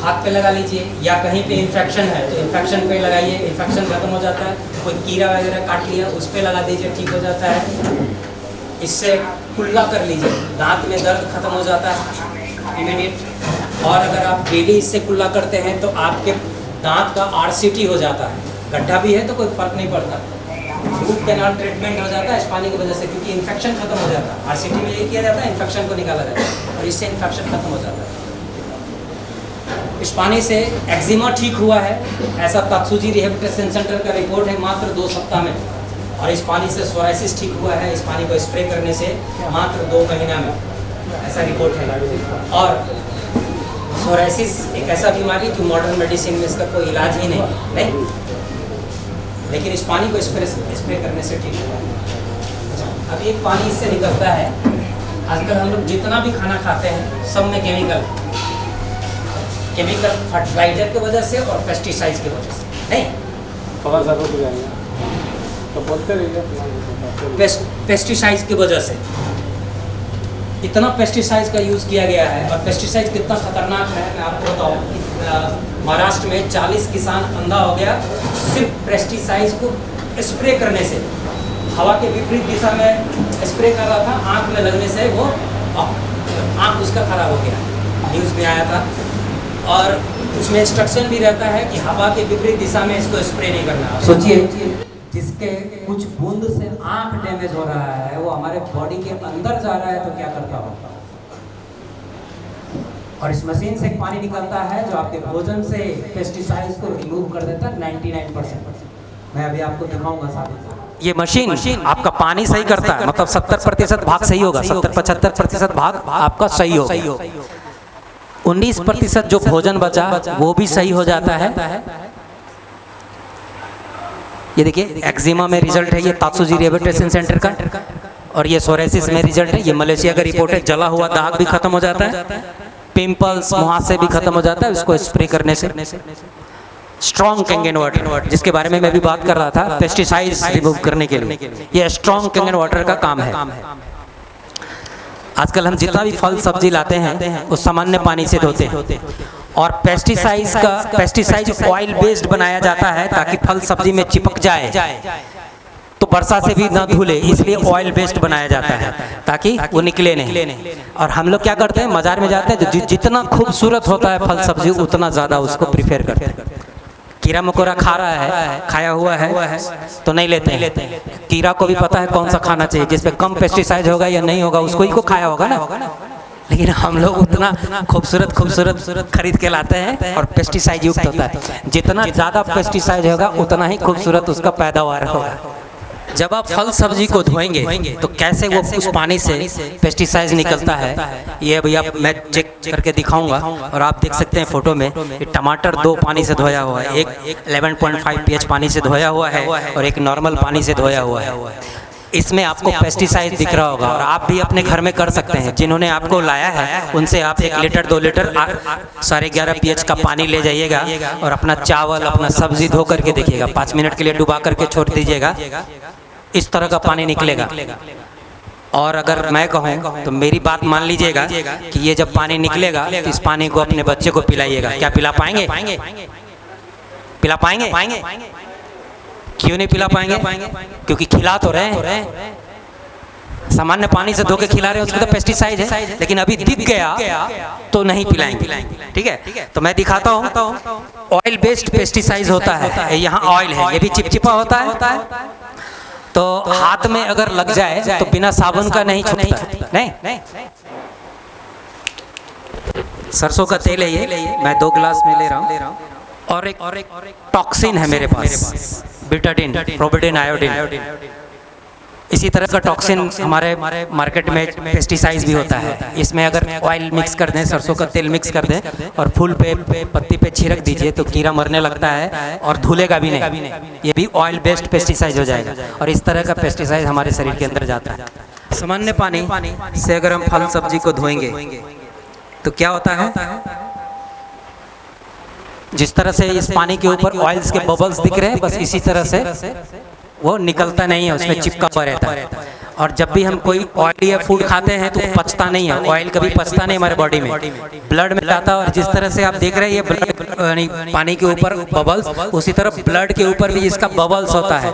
हाथ पे लगा लीजिए, या कहीं पे इन्फेक्शन है तो इन्फेक्शन पे लगाइए, इन्फेक्शन खत्म हो जाता है। कोई कीड़ा वगैरह काट लिया उस पे लगा दीजिए, ठीक हो जाता है। इससे कुल्ला कर लीजिए, दांत में दर्द खत्म हो जाता है इमीडिएट। और अगर आप डेली इससे कुल्ला करते हैं तो आपके दांत का RCT हो जाता है। गड्ढा भी है तो कोई फर्क नहीं पड़ता। रूट कैनाल ट्रीटमेंट हो जाता है इस पानी की वजह से, क्योंकि इन्फेक्शन खत्म हो जाता है। RCT में ये किया जाता है, इन्फेक्शन को निकाला जाता है, और इससे इन्फेक्शन खत्म हो जाता है। इस पानी से एक्जिमा ठीक हुआ है, ऐसा तत्सुजी रिहेबिलिटेशन सेंटर का रिपोर्ट है मात्र 2 सप्ताह में। और इस पानी से सोराइसिस ठीक हुआ है, इस पानी को स्प्रे करने से मात्र 2 महीना में, ऐसा रिपोर्ट है। और सोराइसिस एक ऐसा बीमारी जो मॉडर्न मेडिसिन में इसका कोई इलाज ही नहीं, लेकिन इस पानी को स्प्रे करने से ठीक हुआ है। अब एक पानी इससे निकलता है। आजकल हम लोग जितना भी खाना खाते हैं सब में केमिकल, केमिकल फर्टिलाइजर की वजह से और पेस्टिसाइड्स की वजह से नहीं। थोड़ा सा रुक जाएंगे तो बोलते रहिए। पेस्टिसाइड्स की वजह से इतना पेस्टिसाइड्स का यूज़ किया गया है। और पेस्टिसाइड कितना खतरनाक है मैं आपको बताऊँ। महाराष्ट्र में 40 किसान अंधा हो गया सिर्फ पेस्टिसाइड्स को स्प्रे करने से। हवा के विपरीत दिशा में स्प्रे कर रहा था, आँख में लगने से वो आँख उसका खराब हो गया, न्यूज़ में आया था। और उसमें इंस्ट्रक्शन भी रहता है कि हवा के विपरीत दिशा में इसको स्प्रे नहीं करना। सोचिए जिसके कुछ बूंद से आँख डैमेज हो रहा है वो हमारे बॉडी के अंदर जा रहा है तो क्या करता होगा। और इस मशीन से पानी निकलता है जो आपके भोजन से पेस्टिसाइड्स को रिमूव कर देता है 99%। मैं अभी आपको दिखाऊंगा साबित। ये मशीन आपका पानी सही करता है, मतलब 70% भाग सही होगा, 70-75% भाग आपका सही होगा। 19% जो भोजन बचा वो भी सही हो जाता है। ये देखिए एक्जिमा में रिजल्ट है ये तात्सुजी रिहेबिलिटेशन सेंटर का, और ये सोरेसिस में रिजल्ट है। ये मलेशिया का रिपोर्ट है। जला हुआ दाग भी खत्म हो जाता है, पिंपल्स मुहासे भी खत्म हो जाता है उसको स्प्रे करने से। स्ट्रॉन्ग कैंगन वाटर जिसके बारे में मैं भी बात कर रहा था, पेस्टिसाइड्स रिमूव करने के लिए ये स्ट्रॉन्ग कैंगन वाटर का काम है। आजकल हम जितना भी फल सब्जी लाते हैं वो सामान्य पानी से धोते हैं, और पेस्टिसाइड ऑयल बेस्ड बनाया जाता है ताकि फल सब्जी में चिपक जाए तो वर्षा से भी ना धुले, इसलिए ऑयल बेस्ड बनाया जाता है ताकि वो निकले नहीं। और हम लोग क्या करते हैं, बाजार में जाते हैं, जितना खूबसूरत होता है फल सब्जी उतना ज़्यादा उसको प्रीफर करते हैं। कीड़ा मकोड़ा खा रहा है, खाया हुआ है तो नहीं लेते हैं। कीड़ा को भी पता है कौन सा खाना चाहिए, जिसपे कम पेस्टिसाइड होगा या नहीं होगा उसको ही को खाया होगा ना। लेकिन हम लोग उतना खूबसूरत खरीद के लाते हैं और पेस्टिसाइड युक्त होता है। जितना ज़्यादा पेस्टिसाइड होगा उतना ही खूबसूरत उसका पैदावार होगा। जब आप फल सब्जी को धोएंगे तो कैसे वो उस पानी से पेस्टिसाइड निकलता है ये अभी आप मैं चेक करके दिखाऊंगा। और आप देख सकते हैं फोटो में ये टमाटर 2 पानी से धोया हुआ है, एक 11.5 pH पानी से धोया हुआ है और एक नॉर्मल पानी से धोया हुआ है। इसमें आपको पेस्टिसाइड दिख रहा होगा, और आप भी अपने घर में कर सकते हैं। जिन्होंने आपको लाया है उनसे आप 1 लीटर 2 लीटर 11.5 pH का पानी ले जाइएगा और अपना चावल अपना सब्जी धो करके देखिएगा, 5 मिनट के लिए डुबा करके छोड़ दीजिएगा, इस तरह का पानी निकलेगा। और अगर मैं कहूँ तो मेरी बात मान लीजिएगा कि ये जब पानी निकलेगा तो इस पानी को अपने बच्चे को पिलाइएगा। क्या पिला पाएंगे? पिला पाएंगे? क्यों नहीं पिला पाएंगे? क्योंकि खिला तो रहे हैं, सामान्य पानी से धो के खिला रहे हैं, उसमें तो पेस्टिसाइड है। लेकिन अभी दिख गया तो नहीं पिलाएंगे। ठीक है, तो मैं दिखाता हूँ। ऑयल बेस्ड पेस्टिसाइड होता है, यहाँ ऑयल है, ये भी चिपचिपा होता है तो हाथ में अगर लग जाए तो बिना साबुन का नहीं छूटता। नहीं, सरसों का तेल है ये, मैं 2 गिलास में ले रहा हूँ। और एक टॉक्सिन है मेरे पास, बीटाडिन, प्रोपिडिन, आयोडीन। इसी तरह का टॉक्सिन हमारे मार्केट में पेस्टिसाइड्स भी होता है। इसमें अगर ऑयल मिक्स कर दें, सरसों का तेल मिक्स कर दें और फूल पे पत्ती पे छिड़क दीजिए तो कीड़ा मरने लगता है और धुलेगा भी नहीं। ये भी ऑयल बेस्ड पेस्टिसाइड हो जाएगा। और इस तरह का पेस्टिसाइड हमारे शरीर के अंदर जाता है। सामान्य पानी से अगर हम फल सब्जी को धोएंगे तो क्या होता है, जिस तरह से इस पानी के ऊपर ऑयल्स के बबल्स दिख रहे हैं, बस इसी तरह से वो निकलता नहीं है, उसमें चिपका हुआ रहता है। और जब भी हम कोई ऑयली फूड खाते हैं तो पचता नहीं है, ऑयल कभी पचता नहीं हमारे बॉडी में, ब्लड में जाता है। और जिस तरह से आप देख रहे हैं ये ब्लड पानी के ऊपर बबल्स, उसी तरह ब्लड के ऊपर भी इसका बबल्स होता है।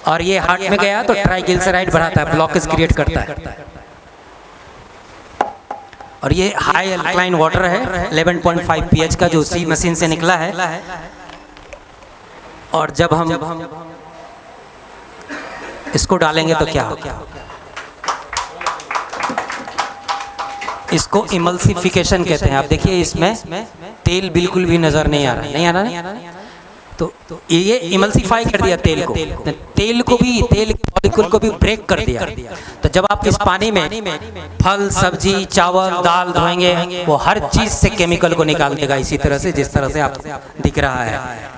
और ये हार्ट में गया तो ट्राइग्लिसराइड बढ़ाता है, ब्लॉकेज क्रिएट करता है। और ये हाई अल्कलाइन वाटर है 11.5 pH का, जो उसी मशीन से निकला है। और जब हम इसको डालेंगे तो क्या होगा, इसको इमल्सिफिकेशन कहते हैं। आप देखिए इसमें तेल बिल्कुल भी नजर नहीं आ रहा, नहीं आ रहा। तो ये इमल्सिफाई कर दिया तेल को तेल मॉलिक्यूल को भी ब्रेक कर दिया। तो जब आप इस पानी में फल सब्जी चावल दाल धोएंगे वो हर चीज से केमिकल को निकाल देगा, इसी तरह से जिस तरह से आप दिख रहा है।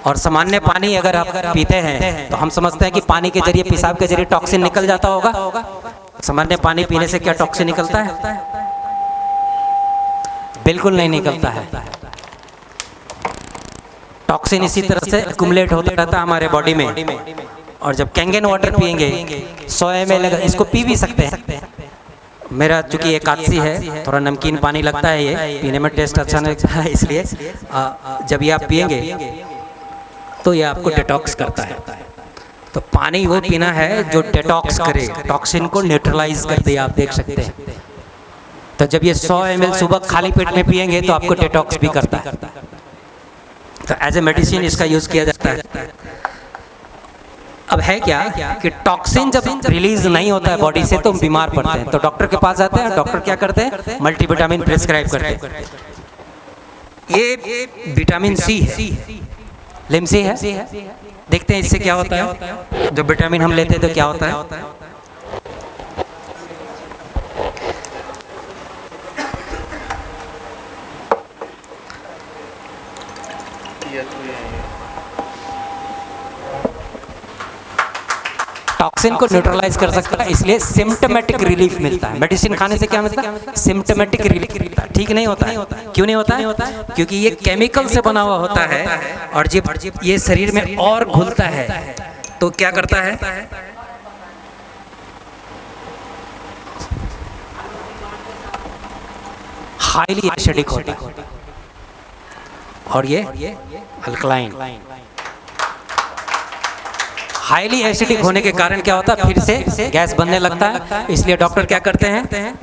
और सामान्य पानी अगर आप पीते हैं तो हम समझते हैं कि पानी के जरिए, पेशाब के जरिए टॉक्सिन निकल जाता होगा। सामान्य पानी पीने से क्या टॉक्सिन निकलता है? बिल्कुल नहीं निकलता है। टॉक्सिन इसी तरह से एक्युमुलेट होता रहता है हमारे बॉडी में। और जब कैंगन वाटर पियेंगे 100 ml, इसको पी भी सकते हैं। मेरा चूंकि एकादशी है, थोड़ा नमकीन पानी लगता है, ये पीने में टेस्ट अच्छा नहीं लगता है, इसलिए जब ये आप पियेंगे तो ये आपको डिटॉक्स करता है। तो पानी वो पीना है जो डिटॉक्स करे, टॉक्सिन को न्यूट्रलाइज कर दे, आप देख सकते हैं। तो जब ये 100 ml सुबह खाली पेट में पियेंगे तो आपको डिटॉक्स भी करता है। तो एज ए मेडिसिन इसका यूज किया जाता है। अब है क्या कि टॉक्सिन जब रिलीज नहीं होता है बॉडी से तो हम बीमार पड़ते हैं। तो डॉक्टर के पास जाते हैं, डॉक्टर क्या करते हैं, मल्टीविटामिन प्रिस्क्राइब करते हैं। ये विटामिन सी है, लिम्सी है। देखते हैं इससे क्या होता है। जब विटामिन हम लेते हैं तो क्या होता है। टॉक्सिन को न्यूट्रलाइज कर सकता है, इसलिए सिम्टोमेटिक रिलीफ मिलता है। मेडिसिन खाने से क्या मिलता है, सिम्टोमेटिक रिलीफ मिलता है। ठीक नहीं होता है। क्यों नहीं होता है? क्योंकि ये केमिकल से बना हुआ होता है और जब ये शरीर में और घुलता है तो क्या करता है, हाईली एसिडिक होता है और ये अल्कलाइन। हाईली एसिडिक होने के कारण क्या होता है, फिर से गैस बनने लगता है। इसलिए डॉक्टर क्या करते हैं,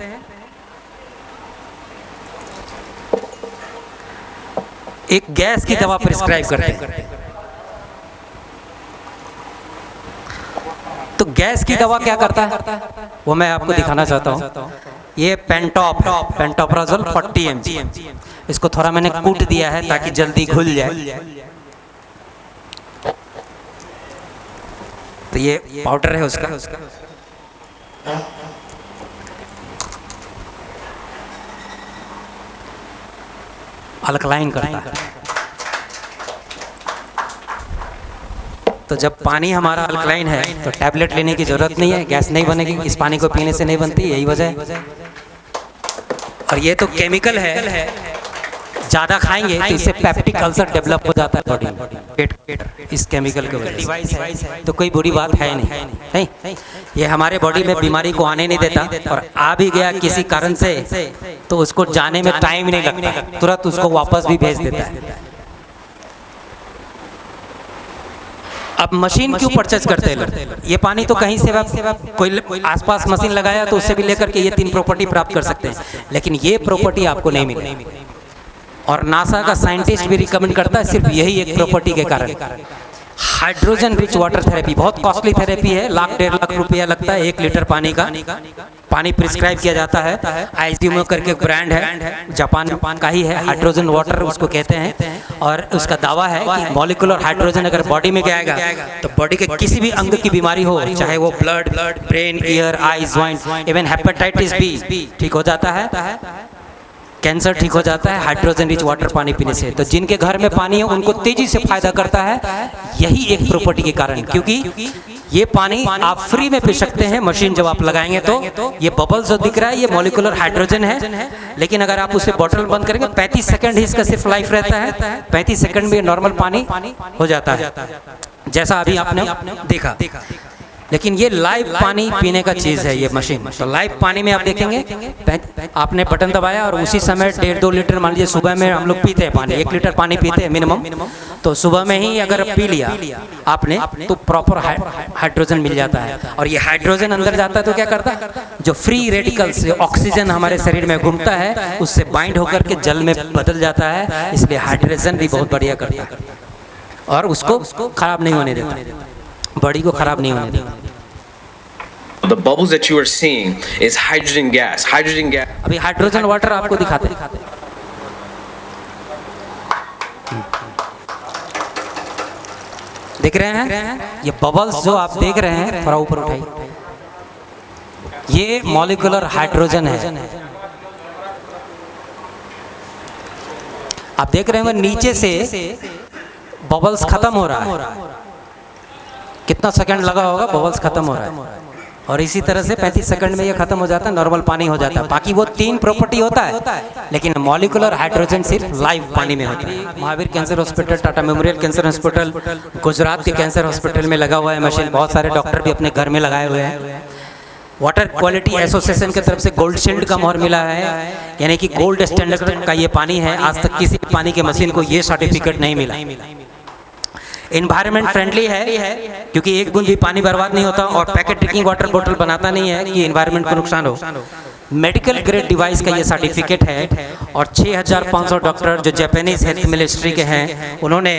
एक गैस की दवा प्रिस्क्राइब करते हैं। तो गैस की दवा क्या करता है वो मैं आपको दिखाना चाहता हूँ। ये पेंटॉप है, पेंटोप्राजोल 40 mg। इसको थोड़ा मैंने कूट दिया है ताकि जल्दी घुल जाए। तो ये पाउडर है उसका। अल्कलाइन करता है। तो जब पानी हमारा अल्कलाइन है तो टैबलेट लेने की जरूरत नहीं है, गैस नहीं बनेगी। इस पानी को पीने से नहीं बनती, यही वजह है। और ये तो केमिकल है, ज़्यादा खाएंगे तो इससे पेप्टिक अल्सर डेवलप हो जाता है बॉडी में, पेट इस केमिकल के वजह से। तो कोई बुरी बात है नहीं। ये हमारे बॉडी में बीमारी को आने नहीं देता, और आ भी गया किसी कारण से तो उसको जाने में टाइम नहीं लगता, तुरंत उसको वापस भी भेज देता है। अब मशीन क्यों परचेज करते हैं? ये पानी तो कहीं से कोई आसपास मशीन लगाया तो उससे भी लेकर के ये 3 प्रॉपर्टी प्राप्त कर सकते हैं, लेकिन ये प्रॉपर्टी आपको नहीं मिलेगी। और नासा का साइंटिस्ट भी रिकमेंड करता है सिर्फ यही एक प्रॉपर्टी के कारण। हाइड्रोजन रिच वाटर थेरेपी बहुत कॉस्टली थेरेपी है, 1,00,000-1.5 लाख रुपया लगता है 1 लीटर पानी का। पानी प्रिस्क्राइब किया जाता है। आइजीमो करके ब्रांड है, जापान का ही है, हाइड्रोजन वाटर उसको कहते हैं। और उसका दावा है कि मॉलिक्यूलर हाइड्रोजन अगर बॉडी में जाएगा तो बॉडी के किसी भी अंग की बीमारी हो, चाहे वो blood, brain, ear, eyes, joint, even hepatitis B ठीक हो जाता है, कैंसर ठीक हो जाता है हाइड्रोजन रिच वाटर पानी पीने से। तो जिनके घर में पानी है उनको तेजी से फायदा करता है यही एक प्रॉपर्टी के कारण, क्योंकि ये पानी आप फ्री में पी सकते हैं। मशीन जब आप लगाएंगे तो ये बबल्स जो दिख रहा है ये मॉलिक्यूलर हाइड्रोजन है, लेकिन अगर आप उसे बॉटल बंद करेंगे 35 सेकंड ही इसका सिर्फ लाइफ रहता है। 35 सेकंड में नॉर्मल पानी हो जाता है, जैसा अभी आपने देखा। लेकिन ये लाइव पानी पीने का चीज़ है ये मशीन। तो लाइव पानी में आप देखेंगे आपने बटन दबाया और उसी समय 1.5-2 लीटर, मान लीजिए सुबह में हम लोग पीते हैं पानी, 1 लीटर पानी पीते हैं मिनिमम। तो सुबह में ही अगर पी लिया आपने तो प्रॉपर हाइड्रोजन मिल जाता है। और ये हाइड्रोजन अंदर जाता है तो क्या करता है, जो फ्री रेडिकल्स ऑक्सीजन हमारे शरीर में घूमता है उससे बाइंड होकर के जल में बदल जाता है। इसलिए हाइड्रेशन भी बहुत बढ़िया करता है और उसको खराब नहीं होने देता, बॉडी को खराब नहीं होने देता। The bubbles that you are seeing is hydrogen gas. Hydrogen gas. अभी हाइड्रोजन वाटर आपको दिखाते हैं। देख रहे हैं ये बबल्स जो आप देख रहे हैं, थोड़ा ऊपर उठाइए, ये मॉलिक्यूलर हाइड्रोजन है। आप देख रहे हैं नीचे से बबल्स खत्म हो रहा है। कितना सेकंड लगा होगा, बबल्स खत्म हो रहा है। और इसी तरह से 35 सेकंड में ये खत्म हो जाता है, नॉर्मल पानी हो जाता है। बाकी वो 3 प्रॉपर्टी होता है, लेकिन मॉलिक्यूलर हाइड्रोजन सिर्फ लाइव पानी में होता है। Mahavir cancer hospital, Tata memorial cancer hospital, Gujarat के कैंसर हॉस्पिटल में लगा हुआ है मशीन। बहुत सारे डॉक्टर भी अपने घर में लगाए हुए हैं। वाटर क्वालिटी एसोसिएशन की तरफ से गोल्ड शील्ड का मोहर मिला है, यानी कि गोल्ड स्टैंडर्ड का ये पानी है। आज तक किसी पानी के मशीन को ये सर्टिफिकेट नहीं मिला। एनवायरनमेंट फ्रेंडली है, क्योंकि एक बूंद भी पानी बर्बाद नहीं होता, और पैकेट ड्रिंकिंग वाटर बोतल बनाता नहीं है कि एनवायरनमेंट को नुकसान हो। मेडिकल ग्रेड डिवाइस का ये सर्टिफिकेट है, और 6500 डॉक्टर जो जापानीज हेल्थ मिनिस्ट्री के हैं, उन्होंने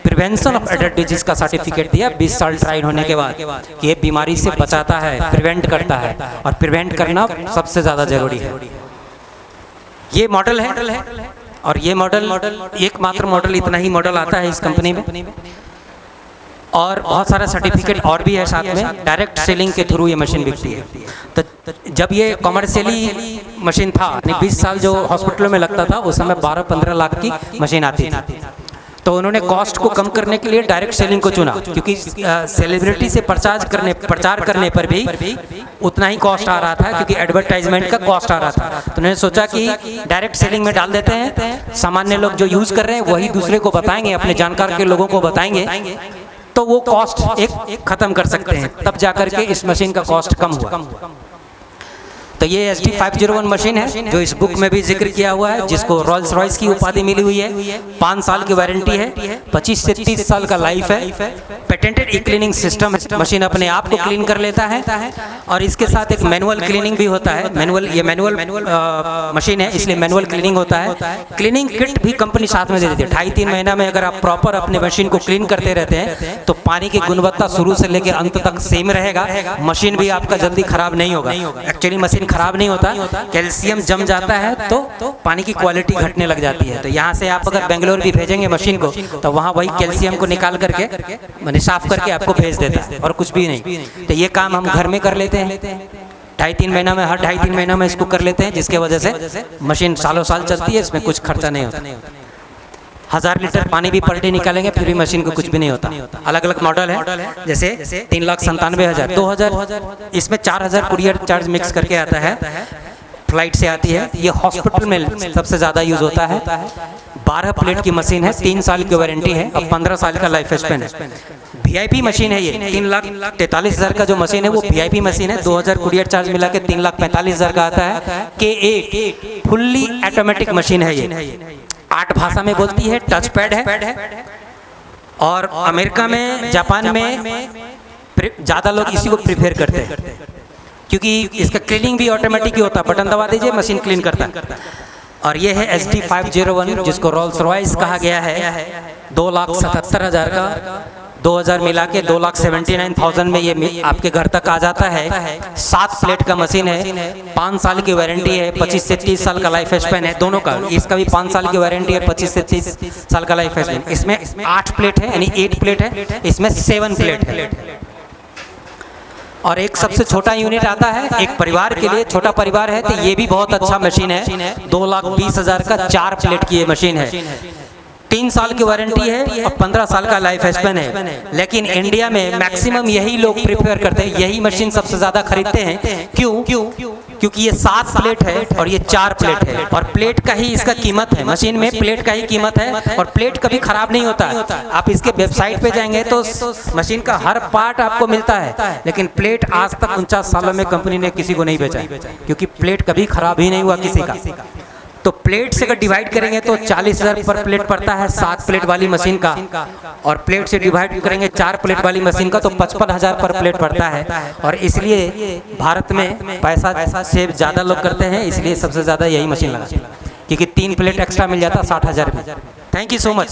प्रिवेंशन ऑफ एडल्ट डिजीज का सर्टिफिकेट दिया 20 साल ट्रायल होने के बाद, कि ये बीमारी से बचाता है, प्रिवेंट करता है, और प्रिवेंट करना सबसे ज़्यादा जरूरी है। ये मॉडल है, और ये मॉडल एकमात्र मॉडल, इतना ही मॉडल आता है इस कंपनी में, और बहुत सारा सर्टिफिकेट और भी है साथ में। डायरेक्ट सेलिंग के थ्रू ये मशीन बिकती है। तो जब ये कमर्शियली मशीन था, 20 साल जो हॉस्पिटलों में लगता था, उस समय 12-15 लाख की मशीन आती थी। तो उन्होंने कॉस्ट को कम करने के लिए डायरेक्ट सेलिंग को चुना, क्योंकि सेलिब्रिटी से प्रचार करने पर भी उतना ही कॉस्ट आ रहा था, क्योंकि एडवर्टाइजमेंट का कॉस्ट आ रहा था। तो उन्होंने सोचा कि डायरेक्ट सेलिंग में डाल देते हैं, सामान्य लोग जो यूज़ कर रहे हैं वही दूसरे को बताएंगे, अपने जानकार के लोगों को बताएंगे, तो वो कॉस्ट एक ख़त्म कर सकते हैं। तब जाकर के इस मशीन का कॉस्ट कम हुआ। तो ये SD501 मशीन है, जो इस बुक में भी जिक्र किया हुआ है, जिसको रॉल्स रॉयस की उपाधि मिली हुई है। 5 साल की वारंटी है, 25 से 30 साल का लाइफ है। पेटेंटेड ई क्लीनिंग सिस्टम है, मशीन अपने आप को क्लीन कर लेता है, और इसके साथ एक मैनुअल क्लीनिंग भी होता है। मैनुअल मशीन है, इसलिए मैनुअल क्लीनिंग होता है। क्लीनिंग किट भी कंपनी साथ में दे देती है। 2.5-3 महीना में अगर आप प्रॉपर अपने मशीन को क्लीन करते रहते हैं, तो पानी की गुणवत्ता शुरू से लेकर अंत तक सेम रहेगा। मशीन भी आपका जल्दी खराब नहीं होगा। एक्चुअली मशीन खराब नहीं होता, कैल्शियम जम जाता है तो पानी की क्वालिटी घटने लग जाती है। तो यहाँ से आप अगर बेंगलोर भी भेजेंगे मशीन को, तो वहाँ वही कैल्शियम को निकाल करके मैंने साफ करके आपको भेज देता है, और कुछ भी नहीं। तो ये काम हम घर में कर लेते हैं। 2.5-3 महीना में, हर 2.5-3 महीना में इसको कर लेते हैं, जिसके वजह से मशीन सालों साल चलती है। इसमें कुछ खर्चा नहीं होता। 1000 लीटर पानी भी पर डे निकालेंगे, फिर भी मशीन को कुछ भी नहीं होता। अलग अलग मॉडल है, जैसे 3,97,000, 2,000, इसमें 4,000 कुरियर चार्ज मिक्स करके आता है, फ्लाइट से आती है। ये हॉस्पिटल में सबसे ज़्यादा यूज़ होता है। 12 प्लेट की मशीन है, 3 साल की वारंटी है, अब 15 साल का लाइफ स्पेन है। VIP मशीन है ये। 3,43,000 का जो मशीन है वो VIP मशीन है। 2,000 कुरियर चार्ज मिला के 3,45,000 का आता है। K8 फुल्ली ऑटोमेटिक मशीन है ये। 8 भाषा में बोलती है, टच पैड है, और अमेरिका में, जापान में ज़्यादा लोग इसी को प्रिफेयर करते हैं, क्योंकि इसका क्लीनिंग भी ऑटोमेटिक ही होता है। बटन दबा दीजिए, मशीन क्लीन करता है। और ये है SD501, जिसको रोल्स रॉयस कहा गया है। 2,77,000 का, 2000 मिला के 2,79,000 में ये आपके घर तक आ जाता है। 7 प्लेट का मशीन है, 5 साल की वारंटी है, 25 से 30 साल का लाइफ स्पेन है दोनों का। इसका भी 5 साल की वारंटी है, 25 से 30 साल का लाइफ स्पेन। इसमें 8 प्लेट है, यानी 8 प्लेट है, इसमें 7 प्लेट है। और एक सबसे छोटा यूनिट आता है, एक परिवार के लिए, छोटा परिवार है तो ये भी बहुत अच्छा मशीन है। 2,20,000 का 4 प्लेट की ये मशीन है। 3 साल की वारंटी है और 15 साल का लाइफ स्पेन है। लेकिन इंडिया में मैक्सिमम यही लोग प्रिफेयर करते हैं, यही मशीन सबसे ज़्यादा खरीदते हैं। क्यों? क्योंकि ये 7 प्लेट है और ये 4 प्लेट है, और प्लेट का ही इसका कीमत है। मशीन में प्लेट का ही कीमत है, और प्लेट कभी खराब नहीं होता। आप इसके वेबसाइट पे जाएंगे तो मशीन का हर पार्ट आपको मिलता है, लेकिन प्लेट आज तक 49 सालों में कंपनी ने किसी को नहीं बेचा, क्योंकि प्लेट कभी खराब ही नहीं हुआ किसी का। तो प्लेट से अगर डिवाइड करेंगे तो 40,000 पर प्लेट पड़ता है 7 प्लेट वाली मशीन का, और प्लेट से डिवाइड करेंगे 4 प्लेट वाली मशीन का तो 55,000 पर प्लेट पड़ता है। और इसलिए भारत में पैसा सेव ज़्यादा लोग करते हैं, इसलिए सबसे ज़्यादा यही मशीन लगा, क्योंकि 3 प्लेट एक्स्ट्रा मिल जाता 60,000 में। Thank you so much.